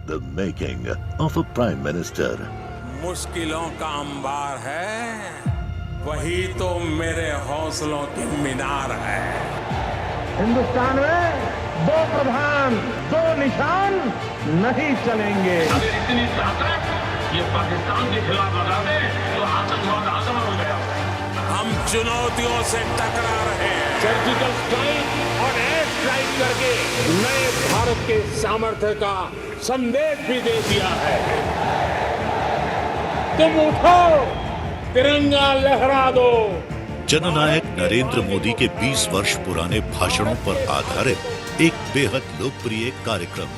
The making of a prime minister. मुश्किलों का अंबार है, वही तो मेरे हौसलों की मीनार है। हिंदुस्तान में दो प्रधान दो निशान नहीं चलेंगे। अगर इतनी ताकत ये पाकिस्तान के खिलाफ लगा दे तो आतंकवाद आतंक हो गया। हम चुनौतियों से टकरा रहे हैं। सर्जिकल स्ट्राइक और एयर स्ट्राइक करके नए भारत के सामर्थ्य का संदेश भी दे दिया है। तुम उठो, तिरंगा लहरा दो। जननायक नरेंद्र मोदी के 20 वर्ष पुराने भाषणों पर आधारित एक बेहद लोकप्रिय कार्यक्रम।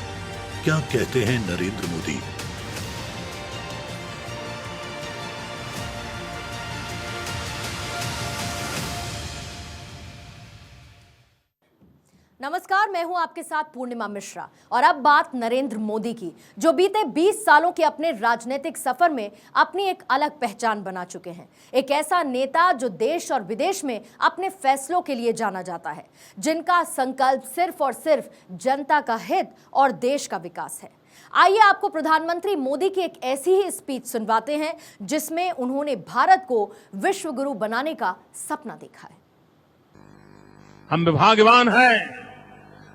क्या कहते हैं नरेंद्र मोदी? नमस्कार, मैं हूं आपके साथ पूर्णिमा मिश्रा और अब बात नरेंद्र मोदी की, जो बीते 20 सालों के अपने राजनीतिक सफर में अपनी एक अलग पहचान बना चुके हैं। एक ऐसा नेता जो देश और विदेश में अपने फैसलों के लिए जाना जाता है, जिनका संकल्प सिर्फ और सिर्फ जनता का हित और देश का विकास है। आइए आपको प्रधानमंत्री मोदी की एक ऐसी ही स्पीच सुनवाते हैं जिसमें उन्होंने भारत को विश्व गुरु बनाने का सपना देखा है। हम भाग्यवान हैं,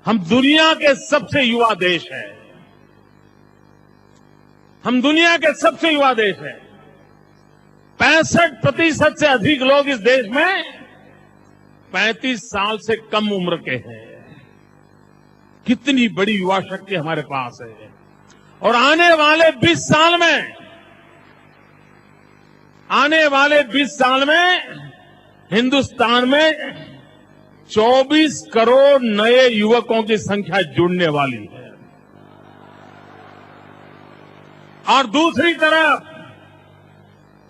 हम दुनिया के सबसे युवा देश हैं। हम दुनिया के सबसे युवा देश हैं। 65% से अधिक लोग इस देश में 35 साल से कम उम्र के हैं। कितनी बड़ी युवा शक्ति हमारे पास है। और आने वाले 20 साल में हिंदुस्तान में 24 करोड़ नए युवकों की संख्या जुड़ने वाली है। और दूसरी तरफ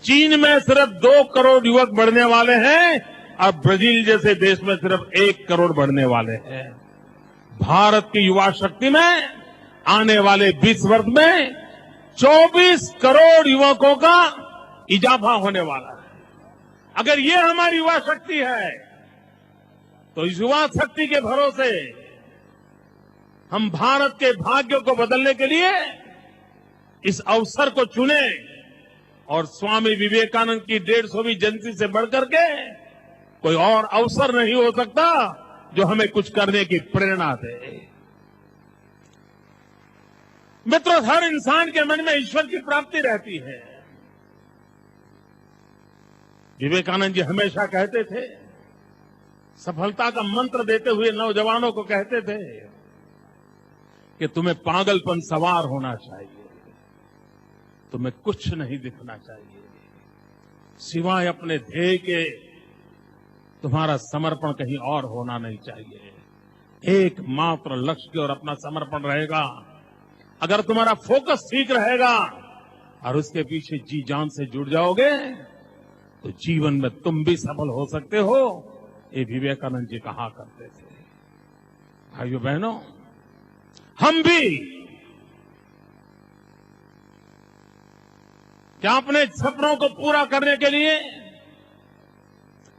चीन में सिर्फ 2 करोड़ युवक बढ़ने वाले हैं और ब्राजील जैसे देश में सिर्फ 1 करोड़ बढ़ने वाले हैं। भारत की युवा शक्ति में आने वाले 20 वर्ष में 24 करोड़ युवकों का इजाफा होने वाला है। अगर ये हमारी युवा शक्ति है तो इस युवा शक्ति के भरोसे हम भारत के भाग्य को बदलने के लिए इस अवसर को चुने और स्वामी विवेकानंद की 150वीं जयंती से बढ़कर के कोई और अवसर नहीं हो सकता जो हमें कुछ करने की प्रेरणा दे। मित्रों, हर इंसान के मन में ईश्वर की प्राप्ति रहती है। विवेकानंद जी हमेशा कहते थे, सफलता का मंत्र देते हुए नौजवानों को कहते थे कि तुम्हें पागलपन सवार होना चाहिए, तुम्हें कुछ नहीं दिखना चाहिए, सिवाय अपने ध्येय के तुम्हारा समर्पण कहीं और होना नहीं चाहिए। एकमात्र लक्ष्य की ओर अपना समर्पण रहेगा। अगर तुम्हारा फोकस ठीक रहेगा और उसके पीछे जी जान से जुड़ जाओगे तो जीवन में तुम भी सफल हो सकते हो। ये विवेकानंद जी कहा करते थे। भाइयों बहनों, हम भी क्या अपने सपनों को पूरा करने के लिए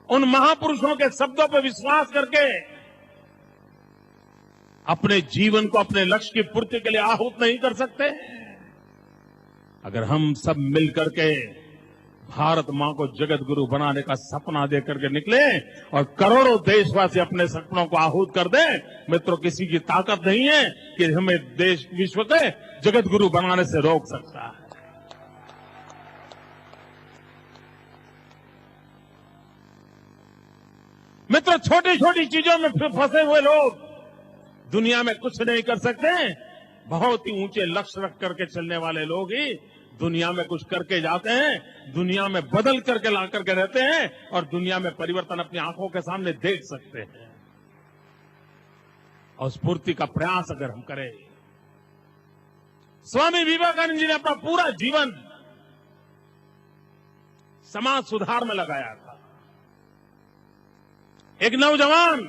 उन महापुरुषों के शब्दों पर विश्वास करके अपने जीवन को अपने लक्ष्य की पूर्ति के लिए आहूत नहीं कर सकते? अगर हम सब मिलकर के भारत मां को जगत गुरु बनाने का सपना देकर के निकले और करोड़ों देशवासी अपने सपनों को आहूत कर दें, मित्रों, किसी की ताकत नहीं है कि हमें देश विश्व के जगत गुरु बनाने से रोक सकता है। मित्रों, छोटी छोटी चीजों में फंसे हुए लोग दुनिया में कुछ नहीं कर सकते। बहुत ही ऊंचे लक्ष्य रख करके चलने वाले लोग ही दुनिया में कुछ करके जाते हैं, दुनिया में बदल करके ला करके रहते हैं और दुनिया में परिवर्तन अपनी आंखों के सामने देख सकते हैं। और स्फूर्ति का प्रयास अगर हम करें, स्वामी विवेकानंद जी ने अपना पूरा जीवन समाज सुधार में लगाया था। एक नौजवान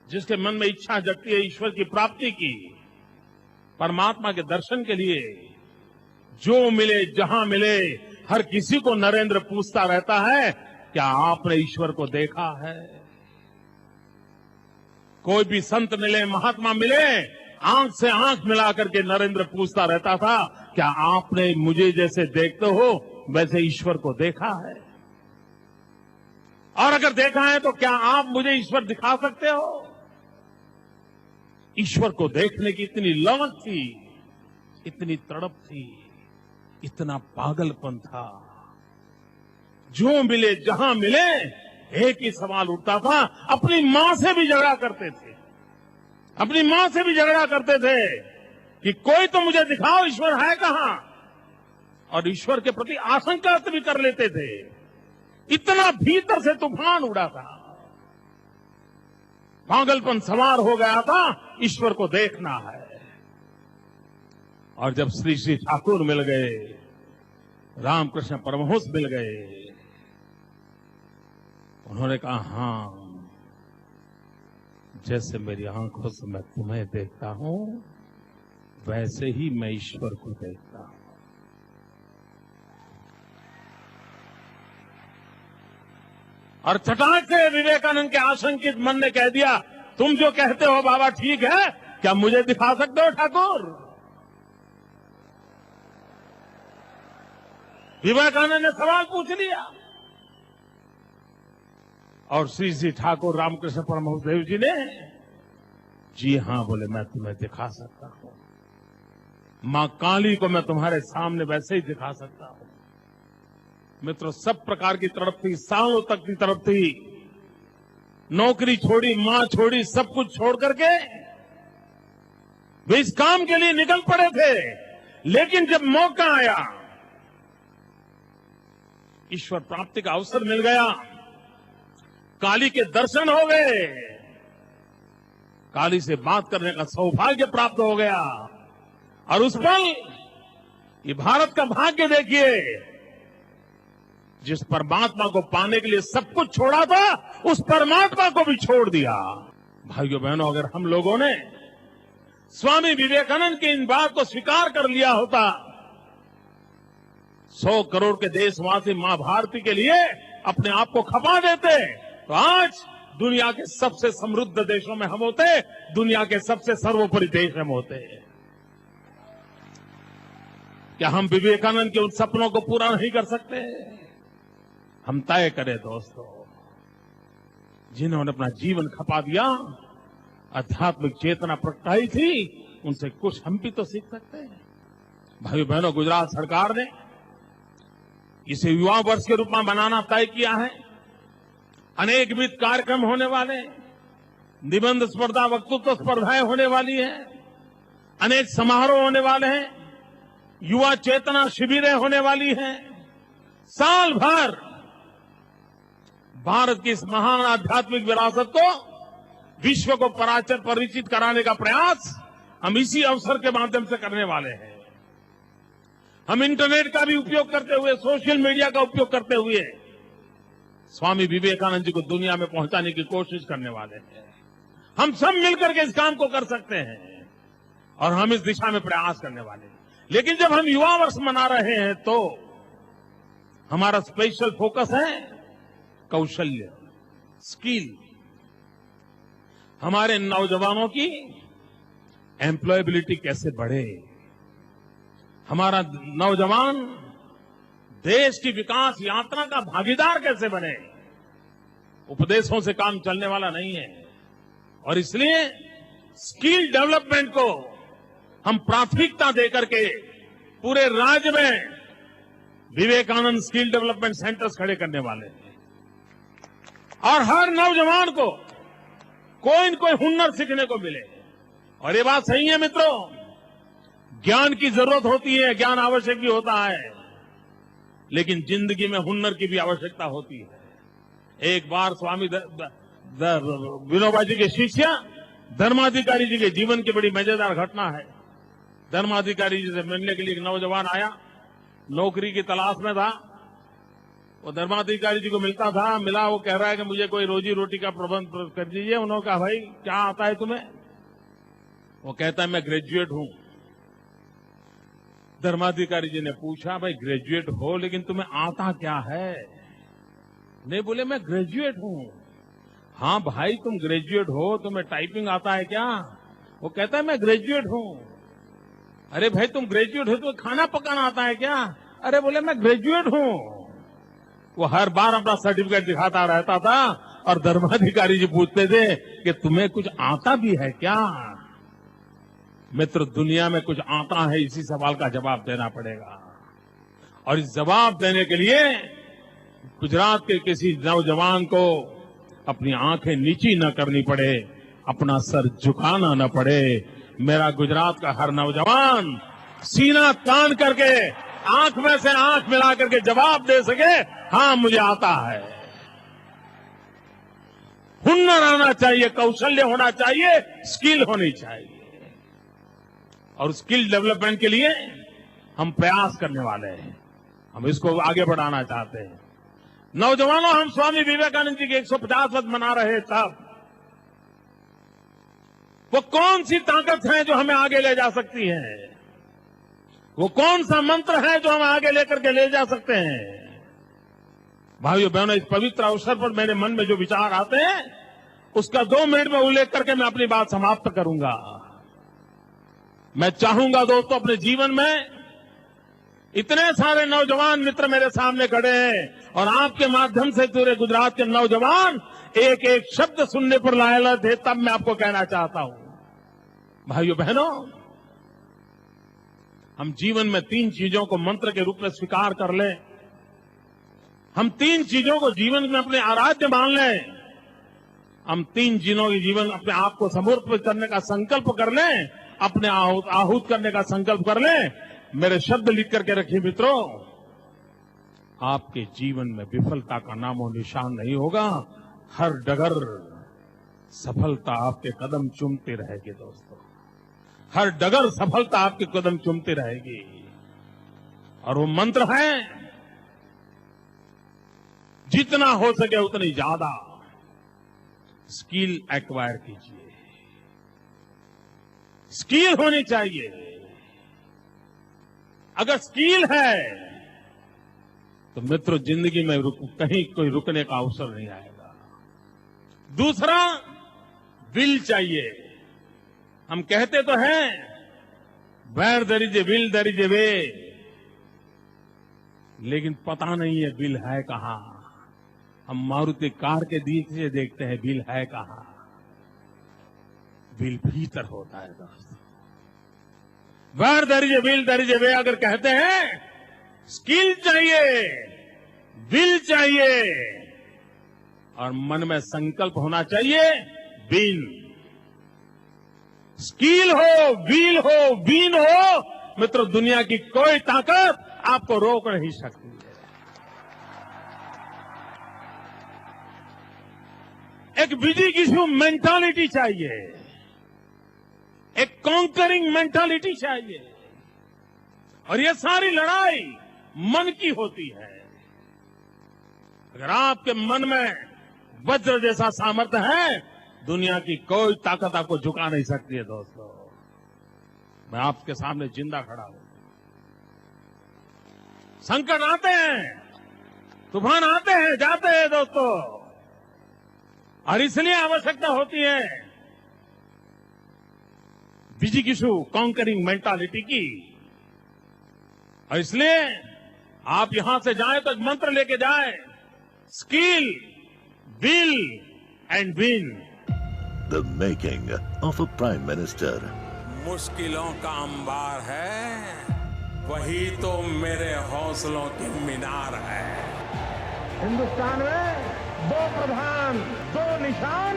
जिसके मन में इच्छा जगती है ईश्वर की प्राप्ति की, परमात्मा के दर्शन के लिए, जो मिले जहां मिले हर किसी को नरेंद्र पूछता रहता है, क्या आपने ईश्वर को देखा है? कोई भी संत मिले, महात्मा मिले, आंख से आंख मिलाकर के नरेंद्र पूछता रहता था, क्या आपने मुझे जैसे देखते हो वैसे ईश्वर को देखा है? और अगर देखा है तो क्या आप मुझे ईश्वर दिखा सकते हो? ईश्वर को देखने की इतनी ललक थी, इतनी तड़प थी, इतना पागलपन था। जो मिले जहां मिले एक ही सवाल उठता था, अपनी मां से भी झगड़ा करते थे, अपनी मां से भी झगड़ा करते थे कि कोई तो मुझे दिखाओ ईश्वर है कहां, और ईश्वर के प्रति आशंका भी कर लेते थे। इतना भीतर से तूफान उड़ा था, पागलपन सवार हो गया था, ईश्वर को देखना है। और जब श्री श्री ठाकुर मिल गए, रामकृष्ण परमहंस मिल गए, उन्होंने कहा, हां, जैसे मेरी आंखों से मैं तुम्हें देखता हूं वैसे ही मैं ईश्वर को देखता हूं। और चटाक से विवेकानंद के आशंकित मन ने कह दिया, तुम जो कहते हो बाबा ठीक है, क्या मुझे दिखा सकते हो ठाकुर? विवेकानंद ने सवाल पूछ लिया। और श्री श्री ठाकुर रामकृष्ण परमहंस देव जी ने जी हां बोले, मैं तुम्हें दिखा सकता हूं। मां काली को मैं तुम्हारे सामने वैसे ही दिखा सकता हूं। मित्रों, सब प्रकार की तड़प थी, सालों तक की तड़प थी। नौकरी छोड़ी, मां छोड़ी, सब कुछ छोड़ करके वे इस काम के लिए निकल पड़े थे। लेकिन जब मौका आया, ईश्वर प्राप्ति का अवसर मिल गया, काली के दर्शन हो गए, काली से बात करने का सौभाग्य प्राप्त हो गया। और उस पल ये भारत का भाग्य देखिए, जिस परमात्मा को पाने के लिए सब कुछ छोड़ा था, उस परमात्मा को भी छोड़ दिया। भाइयों बहनों, अगर हम लोगों ने स्वामी विवेकानंद की इन बात को स्वीकार कर लिया होता, 100 करोड़ के देशवासी मां भारती के लिए अपने आप को खपा देते, तो आज दुनिया के सबसे समृद्ध देशों में हम होते, दुनिया के सबसे सर्वोपरि देश हम होते। क्या हम विवेकानंद के उन सपनों को पूरा नहीं कर सकते? हम तय करें दोस्तों, जिन्होंने अपना जीवन खपा दिया, आध्यात्मिक चेतना प्रगटाई थी, उनसे कुछ हम भी तो सीख सकते हैं। भाई बहनों, गुजरात सरकार ने इसे युवा वर्ष के रूप में मनाना तय किया है। अनेकविध कार्यक्रम होने वाले, निबंध स्पर्धा, वक्तृत्व स्पर्धाएं होने वाली हैं, अनेक समारोह होने वाले हैं, युवा चेतना शिविरें होने वाली हैं। साल भर भारत की इस महान आध्यात्मिक विरासत को विश्व को परिचित कराने का प्रयास हम इसी अवसर के माध्यम से करने वाले हैं। हम इंटरनेट का भी उपयोग करते हुए, सोशल मीडिया का उपयोग करते हुए स्वामी विवेकानंद जी को दुनिया में पहुंचाने की कोशिश करने वाले हैं। हम सब मिलकर के इस काम को कर सकते हैं और हम इस दिशा में प्रयास करने वाले हैं। लेकिन जब हम युवा वर्ष मना रहे हैं तो हमारा स्पेशल फोकस है कौशल्य, स्किल। हमारे नौजवानों की एम्प्लॉयबिलिटी कैसे बढ़े, हमारा नौजवान देश की विकास यात्रा का भागीदार कैसे बने। उपदेशों से काम चलने वाला नहीं है और इसलिए स्किल डेवलपमेंट को हम प्राथमिकता देकर के पूरे राज्य में विवेकानंद स्किल डेवलपमेंट सेंटर्स खड़े करने वाले हैं और हर नौजवान को कोई न कोई हुनर सीखने को मिले। और ये बात सही है मित्रों, ज्ञान की जरूरत होती है, ज्ञान आवश्यक भी होता है, लेकिन जिंदगी में हुनर की भी आवश्यकता होती है। एक बार स्वामी विनोबा जी के शिष्य धर्माधिकारी जी के जीवन की बड़ी मजेदार घटना है। धर्माधिकारी जी से मिलने के लिए एक नौजवान आया, नौकरी की तलाश में था। वो धर्माधिकारी जी को मिला, वो कह रहा है कि मुझे कोई रोजी रोटी का प्रबंध कर दीजिए। उन्होंने कहा, भाई क्या आता है तुम्हें? वो कहता है, मैं ग्रेजुएट हूं। धर्माधिकारी जी ने पूछा, भाई ग्रेजुएट हो लेकिन तुम्हें आता क्या है? नहीं, बोले मैं ग्रेजुएट हूं। हाँ भाई, तुम ग्रेजुएट हो, तुम्हें टाइपिंग आता है क्या? वो कहता है मैं ग्रेजुएट हूं। अरे भाई तुम ग्रेजुएट हो तो खाना पकाना आता है क्या? अरे बोले मैं ग्रेजुएट हूं। वो हर बार अपना सर्टिफिकेट दिखाता रहता था और धर्माधिकारी जी पूछते थे कि तुम्हें कुछ आता भी है क्या? मित्र, दुनिया में कुछ आता है, इसी सवाल का जवाब देना पड़ेगा। और इस जवाब देने के लिए गुजरात के किसी नौजवान को अपनी आंखें नीची न करनी पड़े, अपना सर झुकाना न पड़े। मेरा गुजरात का हर नौजवान सीना तान करके आंख में से आंख मिला करके जवाब दे सके, हाँ मुझे आता है। हुनर आना चाहिए, कौशल्य होना चाहिए, स्किल होनी चाहिए। और स्किल डेवलपमेंट के लिए हम प्रयास करने वाले हैं, हम इसको आगे बढ़ाना चाहते हैं। नौजवानों, हम स्वामी विवेकानंद जी के 150 वर्ष मना रहे तब वो कौन सी ताकत है जो हमें आगे ले जा सकती है? वो कौन सा मंत्र है जो हम आगे लेकर के ले जा सकते हैं? भाइयों बहनों, इस पवित्र अवसर पर मेरे मन में जो विचार आते हैं उसका 2 मिनट में उल्लेख करके मैं अपनी बात समाप्त करूंगा। मैं चाहूंगा दोस्तों, अपने जीवन में इतने सारे नौजवान मित्र मेरे सामने खड़े हैं और आपके माध्यम से पूरे गुजरात के नौजवान एक एक शब्द सुनने पर लायला थे, तब मैं आपको कहना चाहता हूं, भाइयों बहनों, हम जीवन में 3 चीजों को मंत्र के रूप में स्वीकार कर लें। हम 3 चीजों को जीवन में अपने आराध्य मान लें। हम 3 चीजों के जीवन अपने आप को समर्पित करने का संकल्प कर लें, अपने आहूत करने का संकल्प कर लें। मेरे शब्द लिख करके रखिए मित्रों, आपके जीवन में विफलता का नामो निशान नहीं होगा। हर डगर सफलता आपके कदम चूमती रहेगी दोस्तों, हर डगर सफलता आपके कदम चूमती रहेगी। और वो मंत्र है, जितना हो सके उतनी ज्यादा स्किल एक्वायर कीजिए। स्किल होनी चाहिए। अगर स्किल है तो मित्रों जिंदगी में कहीं कोई रुकने का अवसर नहीं आएगा। दूसरा, विल चाहिए। हम कहते तो हैं where there is a will there is a way, लेकिन पता नहीं है विल है कहां। हम मारुति कार के दीचे देखते हैं, विल है कहां? विल भीतर होता है दोस्तों। Where there is a will there is a way अगर कहते हैं, स्किल चाहिए, विल चाहिए और मन में संकल्प होना चाहिए, विन। स्किल हो, विल हो, विन हो, मित्रों दुनिया की कोई ताकत आपको रोक नहीं सकती है। एक विजिगिसु मेंटालिटी चाहिए, एक कॉन्करिंग मेंटालिटी चाहिए। और ये सारी लड़ाई मन की होती है। अगर आपके मन में वज्र जैसा सामर्थ्य है, दुनिया की कोई ताकत आपको झुका नहीं सकती है दोस्तों। मैं आपके सामने जिंदा खड़ा हूं। संकट आते हैं, तूफान आते हैं, जाते हैं दोस्तों, और इसलिए आवश्यकता होती है विजिगिसु कॉन्करिंग मेंटालिटी की। और इसलिए आप यहां से जाएं तो एक मंत्र लेके जाएं, skill, will and win. The making of a Prime Minister. मुश्किलों का अंबार है, वही तो मेरे हौसलों की मीनार है। हिंदुस्तान में 2 प्रधान 2 निशान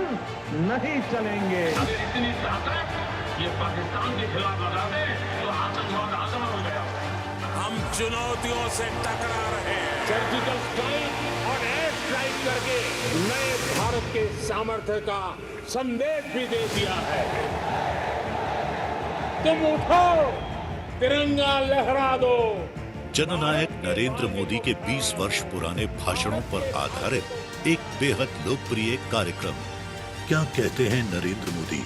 नहीं चलेंगे। अगर इतनी ताकत ये पाकिस्तान के खिलाफ लगा दे तो आतंकवाद आसमान हो गया। हम चुनौतियों से टकरा रहे हैं। सर्जिकल स्ट्राइक और एयर स्ट्राइक करके नए भारत के सामर्थ्य का संदेश भी दे दिया है। तुम उठो, तिरंगा लहरा दो। जननायक नरेंद्र मोदी के 20 वर्ष पुराने भाषणों पर आधारित एक बेहद लोकप्रिय कार्यक्रम क्या कहते हैं नरेंद्र मोदी